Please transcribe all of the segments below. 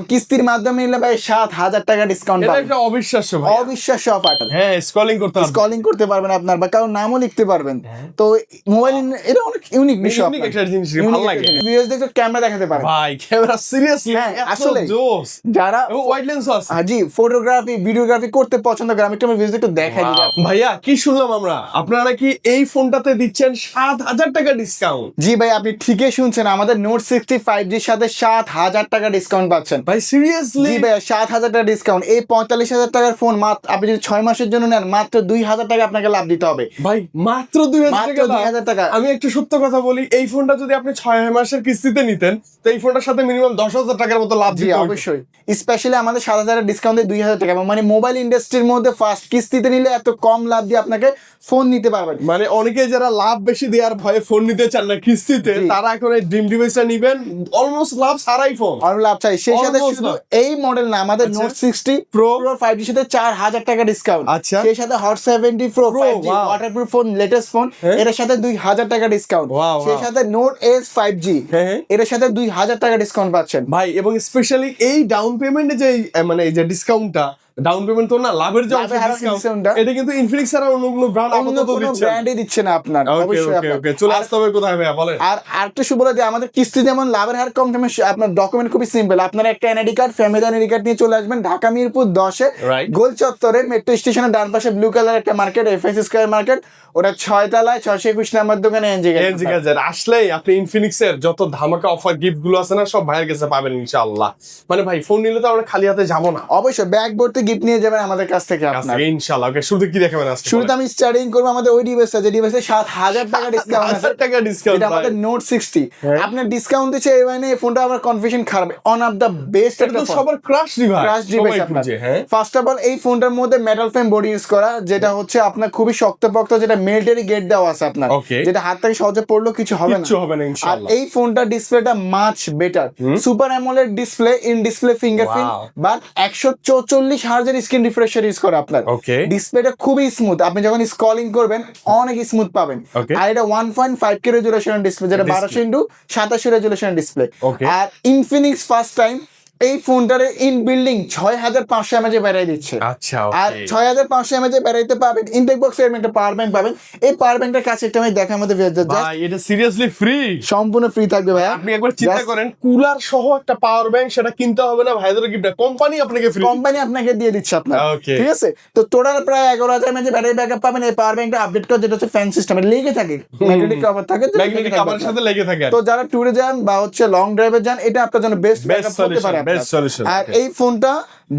কিস্তির মাধ্যমে নিলে ভাই 7,000 টাকা ডিসকাউন্ট এটা পাবেন। একটা অবিশ্বাস্য ভাই। অবিশ্বাস্য অফার। হ্যাঁ, স্ক্রলিং করতে পারবেন আপনার বা কারো নামও লিখতে পারবেন। তো মোবাইল এটা অনেক ইউনিক বিষয়। ইউনিক একটা জিনিস ভালো লাগে। ভিউয়ার্স দেখো ক্যামেরা দেখাতে পারেন ভাই ক্যামেরা সিরিয়াসলি আসলে জোস। যারা এবং ওয়াইড লেন্সও আছে। জি ফটোগ্রাফি ভিডিওগ্রাফি করতে পছন্দ করে আমি একটু ভিউয়ার্স একটু দেখাই দিই। ভাইয়া কি শুনলাম আমরা, আপনারা নাকি এই ফোনটাতে দিচ্ছেন 7,000 টাকা ডিসকাউন্ট? জি ভাই আপনি ঠিকই শুনছেন, আমাদের নোট 60 5G এর সাথে 7,000 টাকা ডিসকাউন্ট পাচ্ছেন। ভাই সিরিয়াসলি? জি ভাই 7,000 টাকা ডিসকাউন্ট। এই 45,000 টাকার ফোন মাত্র আপনি যদি 6 মাসের জন্য নেন মাত্র 2,000 টাকা আপনাকে লাভ দিতে হবে। ভাই মাত্র 2,000 টাকা। আমি একটু সত্য কথা বলি, এই ফোনটা যদি আপনি 6 মাসের কিস্তিতে নিতেন তো এই ফোনটার সাথে মিনিমাম 10,000 টাকার মতো লাভ জি দিতে হতো। অবশ্যই, স্পেশালি আমাদের 7,000 এর ডিসকাউন্ট দিয়ে 2,000 টাকা, মানে মোবাইল ইন্ডাস্ট্রির মধ্যে ফার্স্ট কিস্তিতে নিলে এত কম লাভ দিয়ে আপনাকে ফোন নিতে পারবেন। মানে অনেকে যারা লাভ বেশি দেওয়ার ভয়ে ফোন নিতে চান না কিস্তিতে, তারা এখন এই ড্রিম ডিভাইসটা নিবেন অলমোস্ট লাভ ছাড়াই ফোন। আর লাভ চাই সেই সাথে Almost শুধু লাভ। এই মডেল না, আমাদের নোট 60 প্রো 5G সাথে 4,000 টাকা ডিসকাউন্ট। আচ্ছা। সেই সাথে hot 70 pro 5G wow. Waterproof phone latest phone এর সাথে 2,000 টাকা ডিসকাউন্ট। Wow, সেই wow. সাথে নোট এস 5G হ্যাঁ। এর সাথে 2,000 টাকা ডিসকাউন্ট পাচ্ছেন ভাই এবং স্পেশালি এই ডাউন পেমেন্টে যে মানে এই যে ডিসকাউন্টটা, ডাউন পেমেন্ট তো না, লাভের যে লাভের হারে ডিসকাউন্ট, discount-টা এটা কিন্তু ইনফিনিক্স ছাড়া অন্য কোনো ব্র্যান্ড অন্য আপাতত কোনো দিচ্ছে না। ব্র্যান্ডই দিচ্ছে না আপনার। ওকে অবশ্যই ওকে আপনার। ওকে, চলে আসতে হবে কোথায় ভাইয়া বলেন? আর আরেকটা বলে দিই, আমাদের কিস্তি যেমন লাভের হার কম তেমন আপনার ডকুমেন্ট খুবই সিম্পল। আপনার একটা NID card, family NID card নিয়ে চলে আসবেন ঢাকা মিরপুর 10-এ Right. গোল চত্বরে মেট্রো স্টেশনের ডান পাশে ব্লু কালার একটা মার্কেট, এফএস স্কয়ার মার্কেট, ওটা 6 তলায় 621 নাম্বার দোকানে এনজি এনজিগাজার আসলেই আপনি ইনফিনিক্স এর যত ধামাকা অফার গিফট গুলো আছে না সব ভাইয়ের কাছে পাবেন ইনশাআল্লাহ। মানে ভাই ফোন নিলে তো আমরা খালি হাতে যাবো না, অবশ্যই ব্যাগ ভর্তি গিফট নিয়ে যাবেন আমাদের কাছ থেকে আপনার। ইনশাআল্লাহ। ওকে, শুরুতে কি দেখাবেন আজকে? শুরুতে আমি স্টার্টিং করবো আমাদের ওই ডিভাইসটা, যে ডিভাইসে 7,000 টাকা ডিসকাউন্ট আছে। 7,000 টাকা ডিসকাউন্ট এটা আমাদের নোট 60 আপনার ডিসকাউন্ট দিচ্ছে। এই মানে এই ফোনটা আমার কনফিউশন খারাপ, অন অফ দ্য বেস্ট এটা তো সবার ক্রাশ ডিভাইস। ক্রাশ ডিভাইস আপনার। হ্যাঁ, ফার্স্ট অফ অল এই ফোনটার মধ্যে মেটাল ফ্রেম বডি ইউজ করা, যেটা হচ্ছে আপনার খুবই শক্তপোক্ত, যেটা মিলিটারি গেট দেওয়া আছে আপনার, Okay. যেটা হাত থেকে সহজে পড়লেও কিছু হবে না। কিচ্ছু হবে না আর ইনশাআল্লাহ। এই ফোনটা ডিসপ্লেটা much better, super AMOLED display, in display fingerprint, Wow. But 144 হার্জের স্ক্রিন রিফ্রেশার ইউজ করা আপনার। Okay. ডিসপ্লেটা খুবই স্মুথ, আপনি যখন স্ক্রলিং করবেন অনেক স্মুথ পাবেন। Okay. আর এটা 1.5K রেজুলেশন ডিসপ্লে, যেটা 1200x2700 রেজুলেশন ডিসপ্লে। Okay. আর ইনফিনিক্স ফার্স্ট টাইম এই ফোনটারে ইন বিল্ডিং 6,500 mAh ব্যাটারি দিচ্ছে। আচ্ছা, আর ওকে। 6,500 mAh ব্যাটারিতে পাবেন, ইনটেক বক্সে এরকম একটা পাওয়ার ব্যাংক পাবেন। এই পাওয়ার ব্যাংকটার কাছে একটা আমি দেখার মধ্যে ভাই এটা সিরিয়াসলি ফ্রি, সম্পূর্ণ ফ্রি থাকবে ভাইয়া। আপনি একবার চিন্তা Just করেন কুলার সহ একটা পাওয়ার ব্যাংক, সেটা কিনতে হবে না ভাইদের গিফট, কোম্পানি আপনাকে ফ্রি। কোম্পানি আপনাকে দিয়ে দিচ্ছে আপনার। Okay. ঠিক আছে, তো টোটাল প্রায় 11,000 mAh ব্যাটারি ব্যাকআপ পাবেন। এই পাওয়ার ব্যাংকটা আপডেট করে, যেটা হচ্ছে ফ্যান সিস্টেম লেগে থাকে, ম্যাগনেটিক কভার থাকে, ম্যাগনেটিক কভারের সাথে লেগে থাকে। তো যারা ট্যুরে যান বা হচ্ছে লং ড্রাইভে যান, এটা আপনার জন্য বেস্ট ব্যাকআপ হতে পারে আপনার। Best solution. আর এই ফোনটা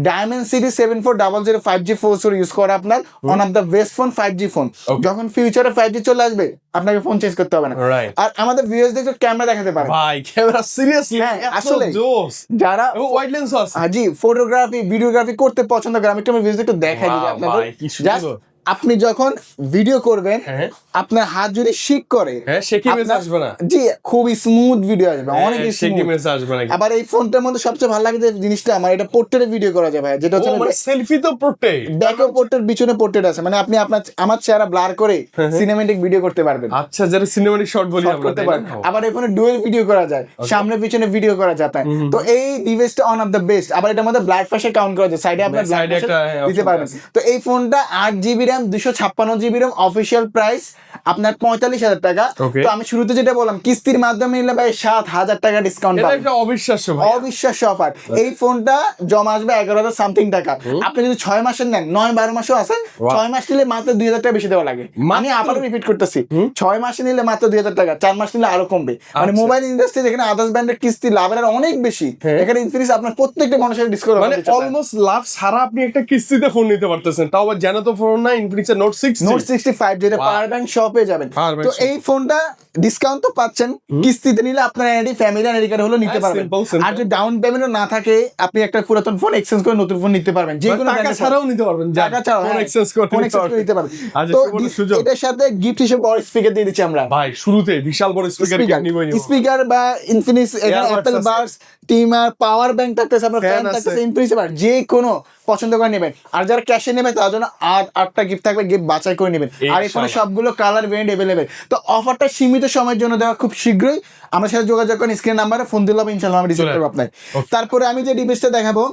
Dimensity 7400 5G ফোর ইউজ করে আপনার, one of the best phone 5G phone. যখন ফিউচারে 5G চলে আসবে আপনাকে ফোন চেঞ্জ করতে হবে না। Right. আর আমাদের ভিউয়ার্স দেখো ক্যামেরা দেখাতে পারে ভাই ক্যামেরা সিরিয়াসলি আসলে জোস। যারা এবং ওয়াইড লেন্সও আছে। জি ফটোগ্রাফি ভিডিওগ্রাফি করতে পছন্দ করে, আমি একটু আমার ভিউয়ার্স একটু দেখাই দিই Wow, আপনাদের। ভাই, কি জাস্ট সুন্দর। আপনি যখন ভিডিও করবেন হ্যাঁ। আপনার হাত যদি শিক করে, হ্যাঁ, সে কি মেসেজ আসবে না? জি খুব স্মুথ ভিডিও আসবে, অনেক সে কি স্মুথ। মেসেজ আসবে না? আবার এই ফোনটার মধ্যে সবচেয়ে ভালো লাগে যে জিনিসটা, আমার এটা পোর্ট্রেটে ভিডিও করা যায় ভাই, যেটা ও হচ্ছে মানে সেলফি তো প্রোটেক্ট। ব্যাকও পোর্ট্রেট পিছনে পোর্ট্রেট আছে, মানে আপনি আমার চেহারা ব্লার করে সিনেমেটিক ভিডিও করতে পারবেন, আচ্ছা, যেটা সিনেমাটিক শট বলি শট আমরা, করতে তাই পারেন। না? আবার এই ফোনে ডুয়েল ভিডিও করা যায়, সামনে পিছনে ভিডিও করা যায়। তো এই ডিভাইসটা ওয়ান অফ দ্য বেস্ট। আবার এটার মধ্যে ব্লাড প্রেসার কাউন্ট করা যায়, সাইডে আপনার ব্লাড Side এ একটা, প্রেসার দিতে option পারবেন। তো এই ফোনটা 8GB RAM 256GB RAM, official price আপনার 45,000 টাকা। Okay. তো আমি শুরুতে যেটা বললাম, কিস্তির মাধ্যমে নিলে ভাই 7,000 টাকা ডিসকাউন্ট এটা পাবেন। একটা অবিশ্বাস্য ভাই। অবিশ্বাস্য অফার। এই ফোনটা জমা আসবে 11,000 সামথিং টাকা। আপনি যদি 6 মাসের নেন, 9-12 মাসও আছে, 6 মাস নিলে মাত্র 2,000 টাকা বেশি দেওয়া লাগে। আমি আবারও রিপিট করতেছি, 6 মাসে নিলে মাত্র 2,000 টাকা, 4 মাস নিলে আরো কমবে। মানে মোবাইল ইন্ডাস্ট্রি যেখানে আদার্স ব্র্যান্ডের কিস্তি লাভের আর অনেক বেশি, এখানে ইনফিনিক্স আপনার প্রত্যেকটা মানুষের ডিসকাউন্ট মানে অলমোস্ট লাভ ছাড়া আপনি একটা কিস্তিতে ফোন নিতে পারতেছেন, তাও আবার জানো তো ফোন না, ইনফিনিক্স এর নোট 60। নোট 65 যেটা পাওয়ার ব্যাংক শপে যাবেন। Power bank তো shop। এই ফোনটা ডিসকাউন্ট তো পাচ্ছেন, কিস্তিতে নিলে আপনার এনআইডি ফ্যামিলি এনআইডি কার্ড হলো নিতে পারবেন। simple। আর যদি ডাউন পেমেন্টও না থাকে, আপনি একটা পুরাতন ফোন এক্সচেঞ্জ করে নতুন ফোন নিতে পারবেন, যে কোনো টাকা ছাড়াও নিতে পারবেন, টাকা ছাড়াও ফোন এক্সচেঞ্জ করে নিতে পারবেন। আচ্ছা, তো সুবর্ণ সুযোগ। এটার সাথে গিফট হিসেবে বড় স্পিকার দিয়ে দিচ্ছি আমরা। ভাই শুরুতে বিশাল বড় স্পিকার নিবই নিব। স্পিকার বা ইনফিনিক্স Earbuds অ্যাপল আছে। বাডস টিমার পাওয়ার ব্যাংক থাকতেছে, আপনার Fan ফ্যান আছে। থাকতেছে, ইনফিনিক্স আবার যে কোনো পছন্দ করে নেবেন। আর যারা ক্যাশে নেবেন তার জন্য 8টা গিফট থাকবে, গিফট বাছাই করে নেবেন। আর এই ফোনে সবগুলো কালার ভেরিয়েন্ট अवेलेबल। তো অফারটা সীমিত সময়ের জন্য দেওয়া, খুব শীঘ্রই আমার সাথে যোগাযোগ করেন, স্ক্রিন নাম্বারে ফোন দিলে হবে, ইনশাআল্লাহ আমি রিসিভ করবো আপনার। তারপরে আমি যে ডিভাইসটা দেখাবো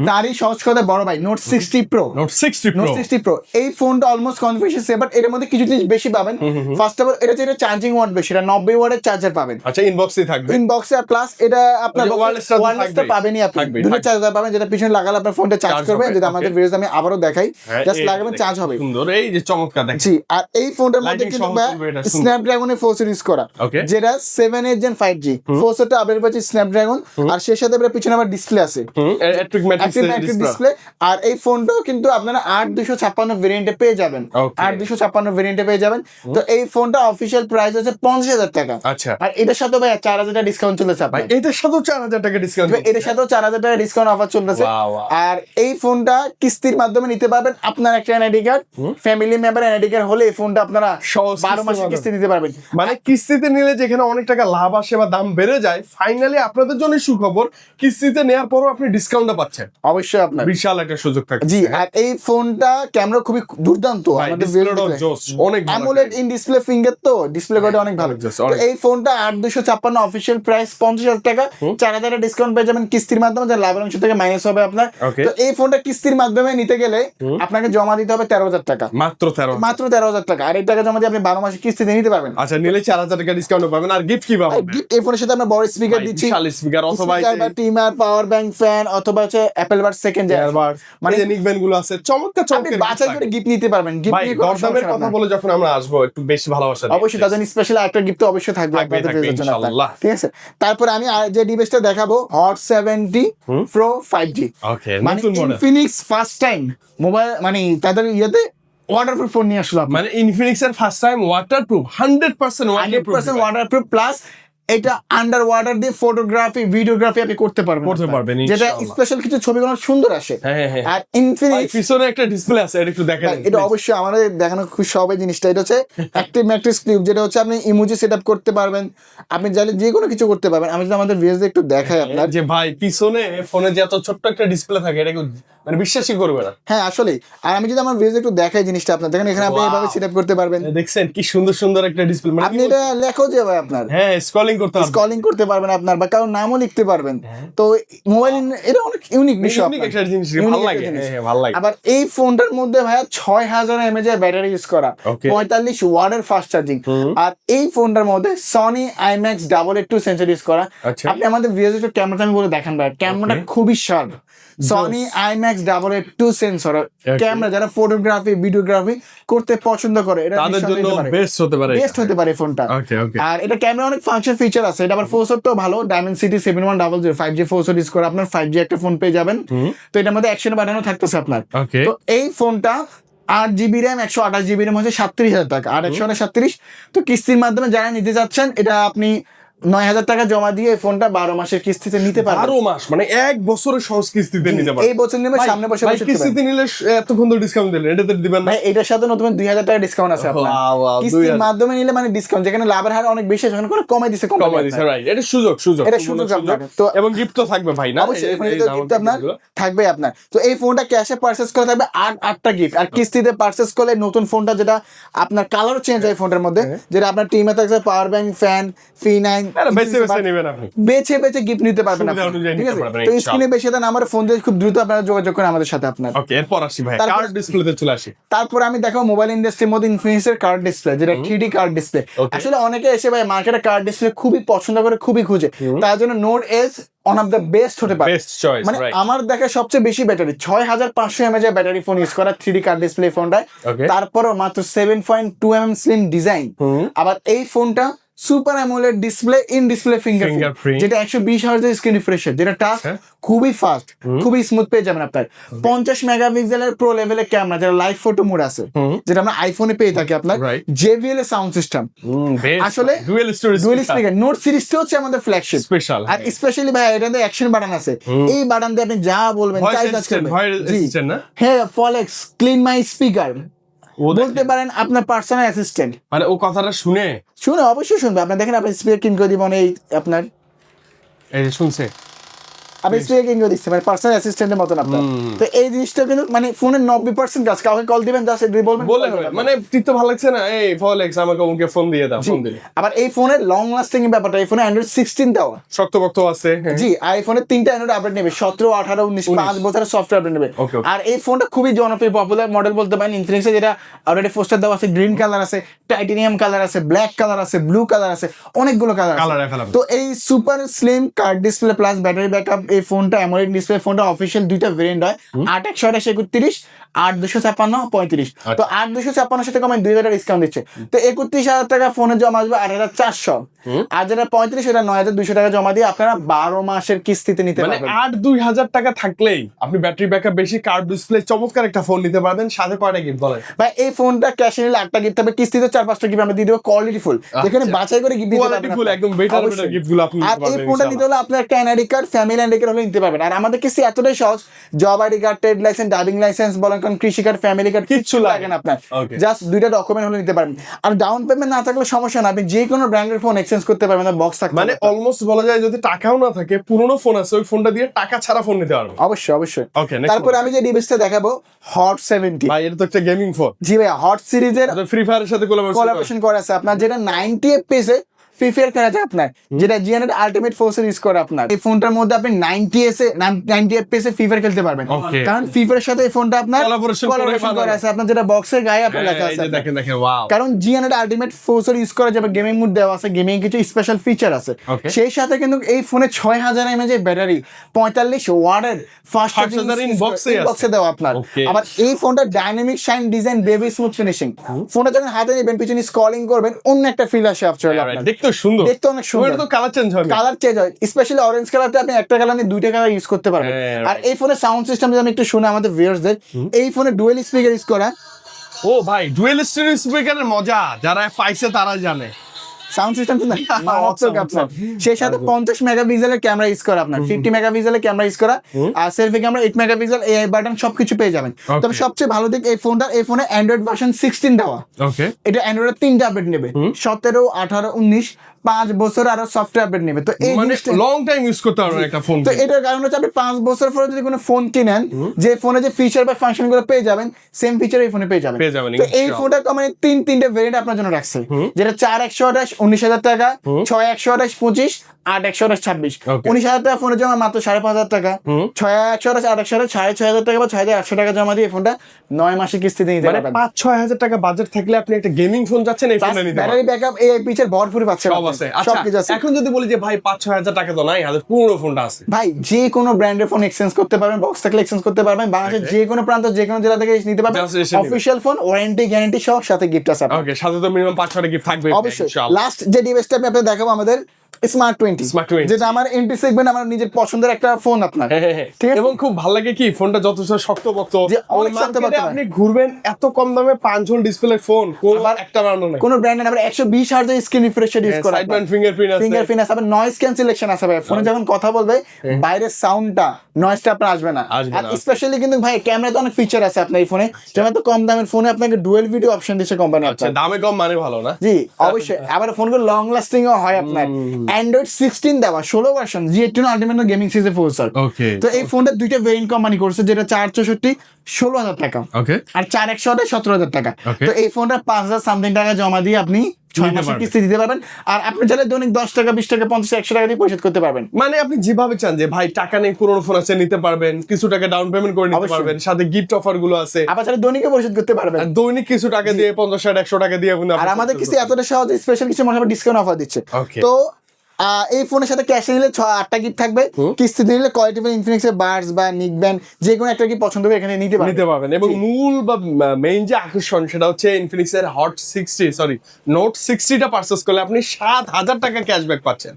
তারই সহজ কথা বড় ভাই নোট 60 প্রো। নোট 60 প্রো এই ফোনটা অলমোস্ট কনফিগারেশন সেম, বাট এর মধ্যে কিছু জিনিস বেশি পাবেন। ফার্স্ট অফ অল এটা হচ্ছে চার্জিং ওয়াট বেশি, এটা 90 ওয়াটের চার্জার পাবেন। আচ্ছা, ইনবক্সে থাকবে, ইনবক্সে প্লাস এটা আপনার ওয়্যারলেসটা ওয়্যারলেসটা পাবেনই আপনি, দুটো চার্জার পাবেন, যেটা পিছনে লাগালে আপনার ফোনটা চার্জ করবে। যদি আমাদের ভিডিওতে আমি আবারও দেখাই, জাস্ট লাগাবেন চার্জ হবে। সুন্দর, এই যে চমৎকার দেখেন। জি, আর এই ফোনটার মধ্যে কিন্তু স্ন্যাপড্রাগনের 4 সিরিজ করা, যেটা 7 Gen 5G 4 সেটটা আপডেট পাচ্ছি স্ন্যাপড্রাগন। আর সেই সাথে পিছনে আবার ডিসপ্লে আছে, অ্যাক্টিভ ডিসপ্লে। আর এই ফোনটাও কিন্তু আপনারা 8256 ভেরিয়েন্টে পেয়ে যাবেন, 8256 ভেরিয়েন্টে পেয়ে যাবেন। তো এই ফোনটা অফিশিয়াল প্রাইস হচ্ছে 50,000 টাকা। আচ্ছা, আর এটার সাথে ভাই 4,000 টাকা ডিসকাউন্ট চলেছে ভাই, এটার সাথেও 4,000 টাকা ডিসকাউন্ট, এটার সাথেও 4,000 টাকা ডিসকাউন্ট অফার চলতেছে। আর এই ফোনটা কিস্তির মাধ্যমে নিতে পারবেন। আপনার একটা NID card, family member NID card হলে এই ফোনটা আপনারা 12 মাসের কিস্তি নিতে পারবেন। মানে কিস্তিতে নিলে যেখানে অনেক টাকা লাভ আসে বা দাম বেড়ে যায়, ফাইনালি আপনাদের জন্য সুখবর, কিস্তিতে নেওয়ার পরও আপনি ডিসকাউন্টটা পাচ্ছেন। অবশ্যই আপনার বিশাল একটা সুযোগ থাকে। জি, আর এই ফোনটা ক্যামেরা খুবই দুর্দান্ত, আমাদের অনেক AMOLED ইন ডিসপ্লে ফিঙ্গার, তো ডিসপ্লে কোয়ালিটি অনেক ভালো। এই ফোনটা 8256 অফিশিয়াল প্রাইস 50,000 টাকা, 4,000 ডিসকাউন্ট পেয়ে যাবেন কিস্তির মাধ্যমে, যা লাভের অংশ থেকে মাইনাস হবে আপনার। তো এই ফোনটা কিস্তির মাধ্যমে নিতে গেলে আপনাকে জমা দিতে হবে 13,000 টাকা, মাত্র 13,000 টাকা। আর এই টাকা জমা দিয়ে আপনি 12 মাসে কিস্তিতে নিতে পারবেন। আচ্ছা, নিলে 4,000 টাকা ডিসকাউন্ট পাবেন। আর গিফট কি পাবেন? এই ফোনের সাথে আমরা বড় স্পিকার দিচ্ছি, বিশাল স্পিকার, অথবা টিমার, পাওয়ার ব্যাংক, ফ্যান, অথবা হচ্ছে অ্যাপল ওয়াচ সেকেন্ড ইয়ারবাড, মানে যে নিকবেন গুলো আছে, চমৎকার আপনি বাছাই করে গিফট নিতে পারবেন। গিফট নিয়ে দরদামের কথা বলে যখন আমরা আসবো, একটু বেশি ভালোবাসা দিই। অবশ্যই তার জন্য স্পেশাল একটা গিফট অবশ্যই থাকবে আপনাদের জন্য, ইনশাআল্লাহ। ঠিক আছে, তারপর আমি যে ডিভাইসটা দেখাবো হট 70 Pro 5G। ওকে, মানে নতুন model. Infinix first time mobile মানে তাদের ইয়েতে ওয়াটারপ্রুফ ফোন নিয়ে আসলো। মানে ইনফিনিক্স এর first time waterproof, 100% waterproof plus এটা আন্ডার ওয়াটার দিয়ে ফটোগ্রাফি, ভিডিওগ্রাফি আপনি করতে পারবেন, যেটা স্পেশাল কিছু ছবিগুলো সুন্দর আসে। আর ইনফিনিক্স পিছনে একটা ডিসপ্লে আছে, এটা একটু দেখেন। এটা অবশ্যই আমাদের দেখানো খুব সহজ জিনিসটা। এটা হচ্ছে অ্যাক্টিভ ম্যাট্রিক্স কিউব, যেটা হচ্ছে আপনি ইমোজি সেটআপ করতে পারবেন, আপনি চাইলে যে কোনো কিছু করতে পারবেন। আমি যদি আমাদের ভিউয়ারদের একটু দেখাই আপনার, যে ভাই পিছনে ফোনে যে এত ছোট্ট একটা ডিসপ্লে থাকে, এটা মানে বিশ্বাসই করবে না। হ্যাঁ আসলে। আর আমি যদি আমার ভিউয়ারদের একটু দেখাই জিনিসটা আপনার, দেখেন এখানে আপনি এইভাবে সেটআপ করতে পারবেন। দেখছেন কি সুন্দর সুন্দর একটা ডিসপ্লে, মানে আপনি এটা লেখো যে ভাই আপনার, হ্যাঁ স্ক্রলিং করতে পারবেন আপনার, বা কারো নামও লিখতে পারবেন। তো মোবাইল এটা অনেক ইউনিক বিষয়, একটা জিনিস ভালো লাগে, ভালো লাগে। আবার এই ফোনটার মধ্যে ভাইয়া 6000 mAh এর ব্যাটারি ইউজ করা, 45 ওয়াটের ফাস্ট চার্জিং। আর এই ফোনটার মধ্যে সনি IMAX 882 সেন্সর ইউজ করা। আপনি আমাদের ভিডিওতে একটু ক্যামেরাটা আমি বলে দেখান ভাই, ক্যামেরাটা খুবই sharp. Sony IMAX 882 sensor camera, যারা ফটোগ্রাফি, ভিডিওগ্রাফি করতে পছন্দ করে, এটা তাদের জন্য বেস্ট হতে পারে ফোনটা। আর এটা ক্যামেরা অনেক ফাংশন ফিচার আছে। এটা আবার ফোরশটটাও ভালো, Dimensity 7100 5G ফোরশট ইউজ করে আপনার 5G একটা ফোন পেয়ে যাবেন। তো এটার মধ্যে অ্যাকশন বাটনও থাকতেছে আপনার। তো এই ফোনটা 8GB RAM 128GB RAM হচ্ছে 37,000 টাকা, আর 137। তো কিস্তির মাধ্যমে যারা নিতে যাচ্ছেন, এটা আপনি 9,000 টাকা জমা দিয়ে এই ফোনটা 12 মাসের কিস্তিতে নিতে পারবেন। 12 মাস মানে 1 বছরের সহজ কিস্তিতে নিতে পারবেন। এই বছর নেবে, সামনে বছর কিস্তিতে নিলে এতক্ষণ তো ডিসকাউন্ট দিলেন, এটাতে দিবেন না? ভাই এটার সাথে নতুন 2,000 টাকা ডিসকাউন্ট আছে আপনার। কিস্তির মাধ্যমে নিলে মানে ডিসকাউন্ট, যেখানে লাভের হার অনেক বেশি, সেখানে কোনো কমাই দিছে, রাইট। এটা সুযোগ এটা সুযোগ আপনার। তো এবং গিফট তো থাকবে ভাই, না? অবশ্যই গিফট আপনার থাকবে আপনার। তো এই ফোনটা ক্যাশে পারচেজ করে থাকবে 8টা গিফট, আর কিস্তিতে পারচেজ করলে নতুন ফোনটা, যেটা আপনার কালার চেঞ্জ হয় ফোনটার মধ্যে, যেটা আপনার টিমে থাকছে পাওয়ার ব্যাংক, ফ্যান, ফি9, বেছে বেছে গিফট নিতে পারবেন আপনি। ঠিক আছে, তো স্ক্রিনে বেশি দেন আমার ফোন দিয়ে খুব দ্রুত আপনারা যোগাযোগ করেন আমাদের সাথে আপনার। ওকে, এরপর আসি ভাই কার্ড ডিসপ্লেতে চলে আসি। তারপর আমি দেখাবো মোবাইল ইন্ডাস্ট্রির মধ্যে ইনফিনিক্সের কার্ড ডিসপ্লে, যেটা 3D কার্ড ডিসপ্লে। আসলে অনেকে এসে ভাই মার্কেটে কার্ড ডিসপ্লে খুবই পছন্দ করে, খুবই খুঁজে, তার জন্য note edge one of the best হতে পারে। মানে আমার দেখা সবচেয়ে বেশি battery 6500 mAh battery phone use করা 3D কার্ড ডিসপ্লে ফোনটায়। তারপরও মাত্র 7.2 mm স্লিম ডিজাইন। আবার এই ফোনটা super AMOLED display, in display fingerprint, যেটা 120 Hz এর স্ক্রিন রিফ্রেশার, যেটা টাচ খুবই ফাস্ট, খুবই স্মুথ পেয়ে যাবেন আপনার। 50 মেগাপিক্সেলের প্রো লেভেলের ক্যামেরা, যেটা লাইভ ফটো মোড আছে, যেটা আমরা আইফোনে পেয়ে থাকি আপনার। JBL এর সাউন্ড সিস্টেম, আসলে ডুয়াল স্পিকার। নোট সিরিজটা হচ্ছে আমাদের ফ্ল্যাগশিপ স্পেশাল। আর স্পেশালি ভাই এটাতে অ্যাকশন বাটন আছে, এই বাটন দিয়ে আপনি যা বলবেন তাই কাজ করবে। হ্যাঁ, ফলেক্স ক্লিন মাই স্পিকার বলতে পারেন, আপনার পার্সোনাল অ্যাসিস্ট্যান্ট। মানে ও কথাটা শুনে অবশ্যই শুনবে। আপনি দেখেন, আপনি স্পিকার কিন করে দিব, এই আপনার এই যে শুনছে, আপনি স্পিকার কিনে দিচ্ছে মানে পার্সোনাল অ্যাসিস্ট্যান্টের মতন আপনার। তো এই জিনিসটা কিন্তু মানে ফোনের 90% কাজ, কাউকে কল দিবেন জাস্ট বলবেন বলে মানে ঠিক তো ভালো লাগছে না, এই ফলেক্স আমাকে ওকে ফোন দিয়ে দাও, ফোন দিলে। আবার এই ফোনের লং লাস্টিং ব্যাপারটা, এই ফোনে অ্যান্ড্রয়েড 16 দেওয়া, শক্তপোক্ত আছে। জি। আর এই ফোনে 3টা অ্যান্ড্রয়েড আপডেট নেবে, 17, 18, 19, 5 বছরের সফটওয়্যার আপডেট নেবে। আর এই ফোনটা খুবই জনপ্রিয় পপুলার মডেল বলতে পারেন ইনফিনিক্সের, যেটা অলরেডি পোস্টার দেওয়া আছে, গ্রিন কালার আছে, টাইটেনিয়াম কালার আছে, ব্ল্যাক কালার আছে, ব্লু কালার আছে, অনেকগুলো কালার আছে। তো এই super slim card display plus battery backup এই ফোনটা অ্যামোলেড ডিসপ্লে ফোনটা অফিশিয়াল দুইটা ভেরিয়েন্ট হয়, 8128 31, 8256 35। তো 8256 সাথে কমায় 2000 টাকা ডিসকাউন্ট দিচ্ছে। তো 31,000 টাকা ফোনে জমা আসবে 8,400, আর যেটা 35 সেটা 9,200 টাকা জমা দিয়ে আপনারা 12 মাসের কিস্তিতে নিতে পারবেন। 8-2,000 টাকা থাকলেই আপনি ব্যাটারি ব্যাকআপ বেশি, কার্ড ডিসপ্লে, চমৎকার একটা ফোন নিতে পারবেন। সাথে কয়টা গিফট বলেন ভাই? এই ফোনটা ক্যাশে নিলে 8টা গিফট হবে, কিস্তিতে 4-5টা গিফট আমরা দিয়ে দেবো, কোয়ালিটি ফুল, যেখানে বাছাই করে গিফট দিতে পারবেন ফুল, একদম বেটার বেটার গিফট গুলো আপনি আর এই ফোনটা নিতে হলে আপনার একটা NID card, family NID card হলে নিতে পারবেন। আর আমাদের কিস্তি এতটাই সহজ, job ID card, trade licence, driving licence বলেন, কারণ কৃষি কার্ড, ফ্যামিলি কার্ড কিচ্ছু লাগে না আপনার, জাস্ট 2টা ডকুমেন্ট হলে নিতে পারবেন। আর ডাউন পেমেন্ট না থাকলে সমস্যা না, আপনি যে কোনো ব্র্যান্ডের ফোন এক্সচেঞ্জ করতে পারবেন, বক্স থাকবে মানে অলমোস্ট বলা যায় যদি টাকাও না থাকে, পুরনো ফোন আছে ওই ফোনটা দিয়ে টাকা ছাড়া ফোন নিতে পারবেন। অবশ্যই অবশ্যই। ওকে, তারপরে আমি যে ডিভাইসটা দেখাবো হট 70, ভাই এটা তো একটা গেমিং ফোন। জি ভাই, হট সিরিজের ফ্রি ফায়ারের সাথে কোলাবোরেশন করা আছে আপনার, যেটা 90 FPS এ ফ্রি ফায়ার খেলা যায় আপনার, যেটা জিএনএড আলটিমেট ফোর্সের ইউজ করে আপনার। এই ফোনটার মধ্যে আপনি 90 FPS এ ফ্রি ফায়ার খেলতে পারবেন, কারণ ফ্রি ফায়ারের সাথে এই ফোনটা আপনার কোলাবোরেশন করা আছে আপনার, যেটা বক্সের গায়ে আপনার লেখা আছে। দেখেন দেখেন, ওয়াও। কারণ জিএনএড আলটিমেট ফোর্সের ইউজ করা যাবে, গেমিং মোড দেওয়া আছে, গেমিং কিছু স্পেশাল ফিচার আছে। সেই সাথে কিন্তু এই ফোনে 6000 mAh এর ব্যাটারি, 45 ওয়াটের ফাস্ট চার্জিং বক্সে দেওয়া আপনার। আবার এই ফোনটা dynamic shine design, baby smooth finishing. ফোনটা যখন হাতে নেবেন, পিছনে স্ক্রলিং করবেন, অন্য একটা ফিল আসে আপনার, দেখতে সুন্দর, দেখতে অনেক সুন্দর। তো কালার চেঞ্জ হবে, কালার চেঞ্জ হয়, স্পেশালি অরেঞ্জ কালারতে আপনি একটা কালার নিয়ে 2টা কালার ইউজ করতে পারবেন। আর এই ফোনের সাউন্ড সিস্টেম যদি আমি একটু শুনে আমাদের ভিউয়ার্সদের, এই ফোনে ডুয়েল স্পিকার ইউজ করা। ও ভাই, ডুয়েল স্টেরিও স্পিকারের মজা যারা পাইছে তারা জানে। সাউন্ড সিস্টেম তো না আপনার, সেই সাথে 50 মেগাপিক্সেলের ক্যামেরা ইউজ করা আপনার, 50 মেগাপিক্সেলের ক্যামেরা ইউজ করা, আর selfie camera 8 megapixel, AI button সবকিছু পেয়ে যাবেন। তবে সবচেয়ে ভালো দিক এই ফোনে অ্যান্ড্রয়েড ভার্সন 16 দেওয়া। ওকে, এটা অ্যান্ড্রয়েডের 3টা আপডেট নেবে, 17, 18, 19, 5 বছর আরো সফটওয়্যার আপডেট নেবে। তো এই মানে লং টাইম ইউজ করতে পারবেন একটা ফোন। তো এটার কারণ হচ্ছে আপনি 5 বছর পরে যদি কোনো ফোন কিনেন, যে ফোনে যে ফিচার বা ফাংশন গুলো পেয়ে যাবেন, সেম ফিচার এই ফোনে পেয়ে যাবেন। তো এই ফোনটা মানে 3টা ভেরিয়েন্ট আপনার জন্য রাখছে, যেটা 4128 19,000 টাকা, 6128 25, 8128 26। 19,000 টাকা ফোনের জমা মাত্র 5,500 টাকা, 6128 8128 6,500 টাকা বা 6,800 টাকা জমা দিয়ে ফোনটা 9 মাসের কিস্তিতে নিতে পারবেন। 5-6 হাজার টাকা বাজেট থাকলে আপনি একটা গেমিং ফোন যাচ্ছেন, এই ফোনটা নিতে পারবেন। ব্যাটারি ব্যাকআপ, এই ফিচার ভরপুর পাচ্ছেন, সব আছে। আচ্ছা, এখন যদি বলি যে ভাই 5-6 হাজার টাকা তো নাই, হাজার পুরো ফোনটা আছে, ভাই যে কোনো ব্র্যান্ডের ফোন এক্সচেঞ্জ করতে পারবেন, বক্স থাকলে এক্সচেঞ্জ করতে পারবেন, বাংলাদেশের যে কোনো প্রান্ত যে কোনো জেলা থেকে নিতে পারবেন। অফিশিয়াল ফোন, ওয়ারেন্টি গ্যারান্টি সহ, সাথে গিফট আছে। ওকে, সাথে তো মিনিমাম 5-6টা গিফট থাকবে অবশ্যই। লাস্ট যে ডিভাইসটা আমি আপনাদের দেখাবো আমাদের স্মার্ট 20, যেটা আমার এন্ট্রি সেগমেন্ট, আমার নিজের পছন্দের একটা ফোন আপনার। ঠিক আছে, এবং খুব ভালো লাগে কি ফোনটা যথেষ্ট শক্তপোক্ত, যে অনেক শক্তপোক্ত, আপনি ঘুরবেন এত কম দামে 5 ঝোল ডিসপ্লে ফোন, কোন একটা বানানো নাই, কোন ব্র্যান্ডের। আবার 120 হার্জ স্ক্রিন রিফ্রেশ ইউজ করা, সাইডবান্ড ফিঙ্গারপ্রিন্ট আছে, আবার নয়েজ ক্যান্সেলেশন আছে ভাই। ফোনে যখন কথা বলবে বাইরের সাউন্ডটা, নয়েজটা আপনার আসবে না। আর স্পেশালি কিন্তু ভাই ক্যামেরাতে অনেক ফিচার আছে আপনার এই ফোনে, যেমন তো কম দামের ফোনে আপনাকে ডুয়েল ভিডিও অপশন দিচ্ছে কোম্পানি। আচ্ছা, দামে কম মানে ভালো না? জি অবশ্যই। আবার ফোনগুলো লং লাস্টিং ও হয় আপনার, অ্যান্ড্রয়েড 16 দেওয়া, 16 ভার্সন, G18 আলটিমেট গেমিং সিরিজে 4 স্টার। তো এই ফোনটা 2টা ভেরিয়েন্ট কোম্পানি করছে, যেটা 464 16,000 টাকা, আর 4128 17,000 টাকা। তো এই ফোনটা 5,000 সামথিং টাকা জমা দিয়ে আপনি 6 মাসের কিস্তি দিতে পারবেন। আর আপনি চাইলে দৈনিক 10 টাকা 20 টাকা 50 100 টাকা দিয়ে পরিশোধ করতে পারবেন। মানে আপনি যেভাবে চান, যে ভাই টাকা নেই পুরোনো ফোন আছে নিতে পারবেন, কিছু টাকা ডাউন পেমেন্ট করে নিতে পারবেন, সাথে গিফট অফার গুলো আছে। আবার চাইলে দৈনিকে পরিশোধ করতে পারবেন, আর দৈনিক কিছু টাকা দিয়ে 50 60 100 টাকা দিয়ে আপনি। আর আমাদের কিস্তি এতটা সহজ, স্পেশাল কিছু মনে হয় ডিসকাউন্ট অফার দিচ্ছে। তো এই ফোনের সাথে ক্যাশে নিলে 8টা গিফট থাকবে, কিস্তি নিলে কোয়ালিটিফুল ইনফিনিক্সের বাডস বা নিক ব্যান্ড যে কোনো একটা কি পছন্দ হবে এখানে নিতে পারবেন। এবং মূল বা মেইন যে আকর্ষণ সেটা হচ্ছে ইনফিনিক্সের নোট 60টা পারচেজ করলে আপনি 7,000 টাকা ক্যাশব্যাক পাচ্ছেন।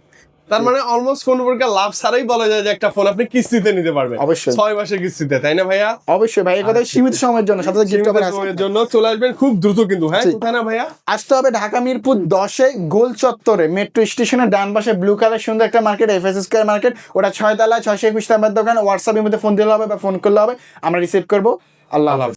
তার মানে অলমোস্ট কোন প্রকার লাভ ছাড়াই বলা যায় যে একটা ফোন আপনি কিস্তিতে নিতে পারবেন, অবশ্যই 6 মাসের কিস্তিতে, তাই না ভাইয়া? অবশ্যই ভাই, এই কথা সীমিত সময়ের জন্য, সাথে গিফট অফার আছে, সময়ের জন্য চলে আসবেন খুব দ্রুত কিন্তু। হ্যাঁ, কোথায় না ভাইয়া? আসতে হবে ঢাকা মিরপুর 10-এ গোল চত্বরে, মেট্রো স্টেশনের ডান পাশে ব্লু কালার সুন্দর একটা মার্কেট, এফএস স্কয়ার মার্কেট, ওটা 6 তলায় 621 নাম্বার দোকান। হোয়াটসঅ্যাপের মধ্যে ফোন দিলে হবে বা ফোন করলে হবে, আমরা রিসিভ করবো। আল্লাহ হাফেজ।